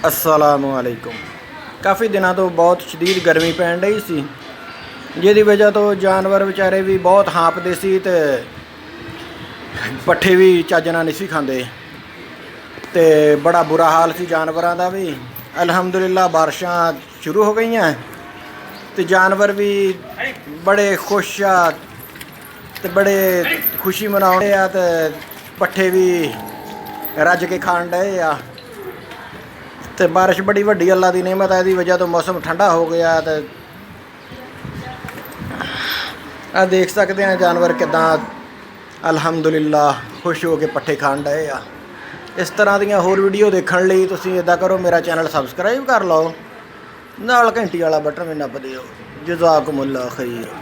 अस्सलामुअलैकुम। काफ़ी दिनों तो बहुत शदीद गर्मी पैन रही सी, जिहदी वजह तो जानवर बेचारे भी बहुत हाँपदे सी ते पट्ठे भी चज नाल नहीं सी खांदे ते बड़ा बुरा हाल सी जानवरां दा भी। अलहमदुलिल्लाह बारिशां शुरू हो गई हैं ते जानवर भी बड़े खुश आ ते बड़े खुशी मनाउंदे आ ते पट्ठे भी रज के खाण डए आ। तो बारिश बड़ी वड्डी अल्लाह की नेमत है, इसकी वजह तो मौसम ठंडा हो गया। तो आ देख सकते हैं जानवर किदा अलहमदुलिल्लाह खुश हो के पट्ठे खान डए आ। इस तरह दियां होर वीडियो देखने लिए तुसीं इदा करो, मेरा चैनल सबसक्राइब कर लो, नाल घंटी वाला बटन भी नप दिओ। जज़ाकुमुल्लाह खैर।